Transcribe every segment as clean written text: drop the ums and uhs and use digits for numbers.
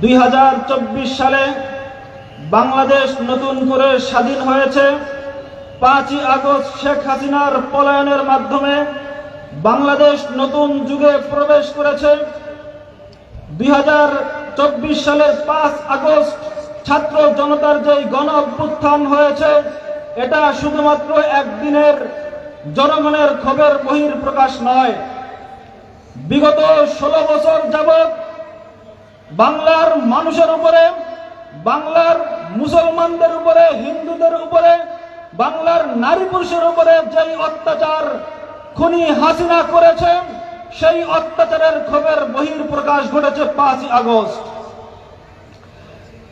2024 সালে বাংলাদেশ নতুন করে স্বাধীন হয়েছে। 5ই আগস্ট শেখ হাসিনার পলায়নের মাধ্যমে বাংলাদেশ নতুন যুগে প্রবেশ করেছে। 2024 সালের 5 আগস্ট ছাত্র জনতার যে গণ অভ্যুত্থান হয়েছে, এটা শুধুমাত্র একদিনের জনগণের ক্ষোভের বহিঃপ্রকাশ নয়। বিগত 16 বছর যাবৎ বাংলার মানুষের উপরে, বাংলার মুসলমানদের উপরে, হিন্দুদের উপরে, বাংলার নারী পুরুষের উপরে যেই অত্যাচার খুনি হাসিনা করেছে, সেই অত্যাচারের ক্ষোভের বহিঃপ্রকাশ ঘটেছে 5ই আগস্ট।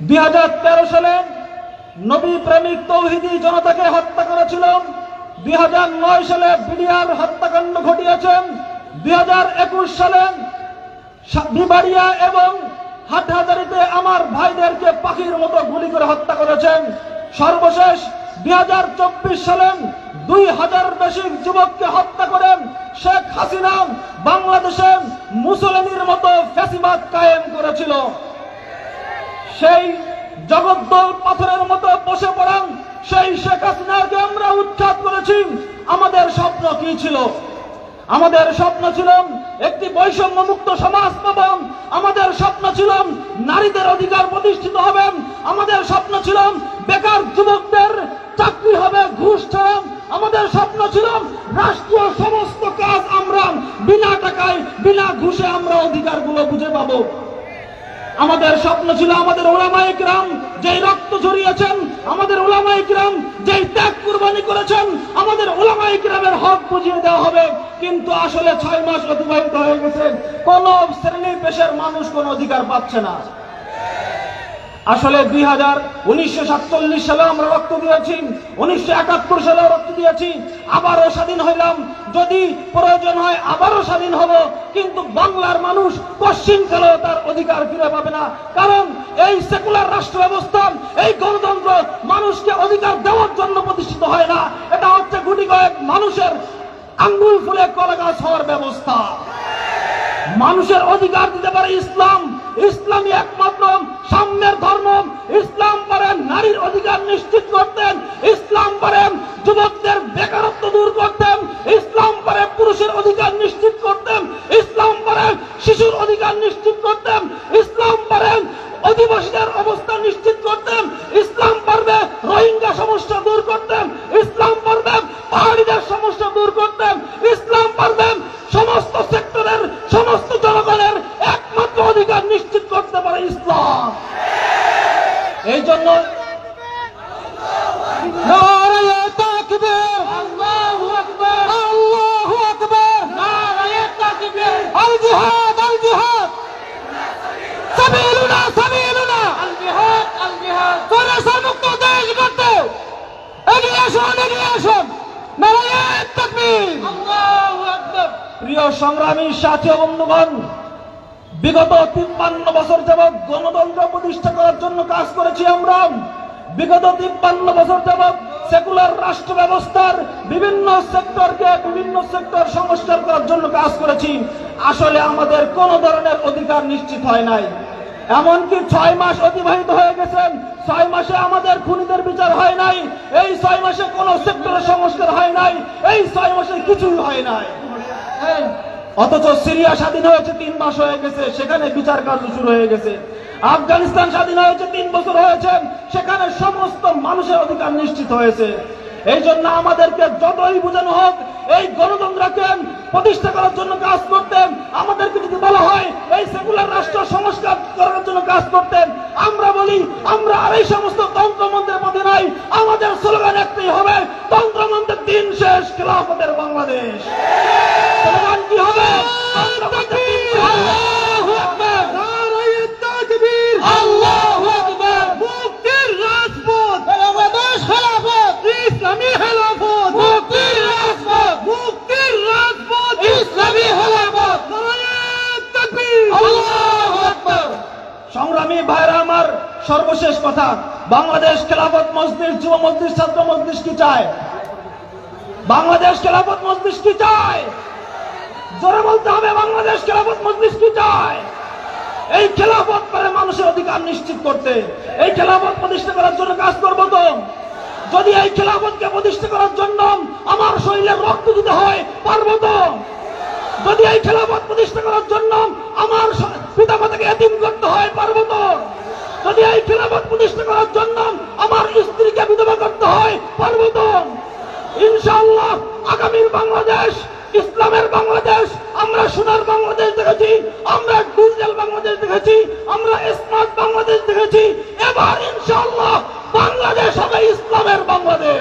2013 সালে নবী প্রেমিক তৌহিদি জনতাকে হত্যা করেছিল। 2009 সালে বিডিআর হত্যাকাণ্ড ঘটিয়েছেন। 2021 সালে বিবাড়িয়া এবং হাটহাজারীতে আমার ভাইদেরকে পাখির মতো গুলি করে হত্যা করেছেন। সর্বশেষ 2024 সালে 2000 বেশি যুবককে হত্যা করেন শেখ হাসিনা বাংলাদেশে মুসলিমের মতো ফ্যাসিবাদ কায়েম করেছিল। সেই জগদ্দল পাথরের মতো বসে পড়েন সেই শেখ হাসিনাকে আমরা উৎখাত করেছি। আমাদের স্বপ্ন কি ছিল? আমাদের স্বপ্ন ছিল একটি বৈষম্য মুক্ত সমাজ পাবেন। আমাদের স্বপ্ন ছিল নারীদের অধিকার প্রতিষ্ঠিত হবে। আমাদের স্বপ্ন ছিল বেকার যুবকদের চাকরি হবে ঘুষ ছাড়া। আমাদের স্বপ্ন ছিল রাষ্ট্রীয় সমস্ত কাজ আমরা বিনা টাকায় বিনা ঘুষে আমরা অধিকারগুলো বুঝে পাবো। আমাদের স্বপ্ন ছিল আমাদের উলামায়ে কিরাম যেই রক্ত ঝরিয়েছেন, আমাদের উলামায়ে কিরাম যেই ত্যাগ কুরবানি করেছেন, আমাদের উলামায়ে কিরামের হক বুঝিয়ে দেওয়া হবে। কিন্তু আসলে 6 মাস অতিবাহিত হয়ে গেছে, কোন শ্রেণী পেশার মানুষ কোন অধিকার পাচ্ছে না। আসলে 1947 সালে আমরা রক্ত দিয়েছি, 1971 সালে রক্ত দিয়েছি, আবারও স্বাধীন হইলাম। যদি প্রয়োজন হয় আবারও স্বাধীন হব, কিন্তু বাংলার মানুষ পশ্চিমকালেও তার অধিকার ফিরে পাবে না। কারণ এই সেকুলার রাষ্ট্র ব্যবস্থা, এই গণতন্ত্র মানুষকে অধিকার দেওয়ার জন্য প্রতিষ্ঠিত হয় না। এটা হচ্ছে গুটি কয়েক মানুষের আঙ্গুল ফুলে কলা গাছ হওয়ার ব্যবস্থা। মানুষের অধিকার দিতে পারে ইসলাম। ইসলামই একমাত্র সাম্যের ধর্ম। ইসলাম পারেন নারীর অধিকার নিশ্চিত করতেন, ইসলাম পারেন যুবকদের বেকারত্ব দূর করতেন, ইসলাম পারে পুরুষের অধিকার নিশ্চিত করতেন, ইসলাম পারেন শিশুর অধিকার নিশ্চিত করতেন, ইসলাম পারেন অধিবাসীদের অবস্থা নিশ্চিত করতেন, ইসলাম পারবে রোহিঙ্গা সমস্যা দূর করতেন, ইসলাম পারবে পাহাড়িদের সমস্যা দূর করতেন, ইসলাম পারবেন সমস্ত সেক্টরের সমস্ত জনগণের একমাত্র অধিকার নিশ্চিত করতে পারে ইসলাম। এই জন্য নারায়ে তাকবীর, আল্লাহু আকবার, আল্লাহু আকবার, নারায়ে তাকবীর, আল জিহাদ, আল জিহাদ, সাবিলুনা, সাবিলুনা, আল জিহাদ, আল জিহাদ, ফরাসা মুক্ত দেশ গড়তে এগিয়ে আসুন, এগিয়ে আসুন, নারায়ে তাকবীর, আল্লাহু আকবার। প্রিয় সংগ্রামী সাথী ও বন্ধুগণ, বিগত 53 বছর যাবৎ গণতন্ত্র প্রতিষ্ঠা করার জন্য কাজ করেছি আমরা। বিগত 53 বছর যাবৎ সেকুলার রাষ্ট্র ব্যবস্থার বিভিন্ন সেক্টর সংস্কার করার জন্য কাজ করেছি। আসলে আমাদের কোন ধরনের অধিকার নিশ্চিত হয় নাই। এমনকি 6 মাস অতিবাহিত হয়ে গেছেন, 6 মাসে আমাদের খুনিদের বিচার হয় নাই। এই 6 মাসে কোন সেক্টরের সংস্কার হয় নাই। এই 6 মাসে কিছুই হয় নাই। অথচ সিরিয়া স্বাধীন হয়েছে 3 মাস হয়ে গেছে, সেখানে বিচার কার্য শুরু হয়ে গেছে। আফগানিস্তান স্বাধীন হয়েছে 3 বছর হয়েছে, সেখানে সমস্ত মানুষের অধিকার নিশ্চিত হয়েছে। এই জন্য আমাদেরকে যতই বোঝানো হোক এই গণতন্ত্রকে প্রতিষ্ঠা করার জন্য কাজ করতেন, আমাদেরকে যদি বলা হয় এই সেকুলার রাষ্ট্র সংস্কার করার জন্য কাজ করতেন, আমরা বলি আমরা আর এই সমস্ত তন্ত্রমন্ত্রের মধ্যে নাই। আমাদের স্লোগান একটাই হবে, তন্ত্রমন্ত্রের দিন শেষ, খেলাফতের বাংলাদেশ। স্লোগান কি হবে? আল্লাহু আকবার, নারায়ে তাকবীর, আল্লাহু আকবার, মুক্তির রাজপথ, বাংলাদেশ খেলাফত, ইসলামী খেলাফত, মুক্তির রাজপথ, মুক্তির রাজপথ, ইসলামী খেলাফত, নারায়ে তাকবীর, আল্লাহু আকবার। সংগ্রামী ভাইরা আমার, সর্বশেষ কথা, বাংলাদেশ খেলাফত মজলিস, যুব মজলিস, ছাত্র মজলিস কি চায়? বাংলাদেশ খেলাফত মজলিস কি চায়? জোরে বলতে হবে, বাংলাদেশ খেলাফত মজলিস কি চায়? এই খেলাফত করে মানুষের অধিকার নিশ্চিত করতে। এই খেলাফত প্রতিষ্ঠা করার জন্য কাজ করবো তো। যদি এই খেলাফতকে প্রতিষ্ঠা করার জন্য আমার শরীরে রক্ত দিতে হয়, পারবো তো। যদি এই খেলাফত প্রতিষ্ঠা করার জন্য আমার পিতা মাতাকে এতিম করতে হয়, পারবো তো। যদি এই খেলাফত প্রতিষ্ঠা করার জন্য আমার স্ত্রীকে বিধবা করতে হয়, পারবো তো। ইনশাআল্লাহ আগামীর বাংলাদেশ ইসলামের বাংলাদেশ, আমরা সোনার বাংলাদেশ দেখেছি, আমরা ডিজিটাল বাংলাদেশ দেখেছি, আমরা স্মার্ট বাংলাদেশ দেখেছি। এবার ইনশাআল্লাহ বাংলাদেশ হবে ইসলামের বাংলাদেশ।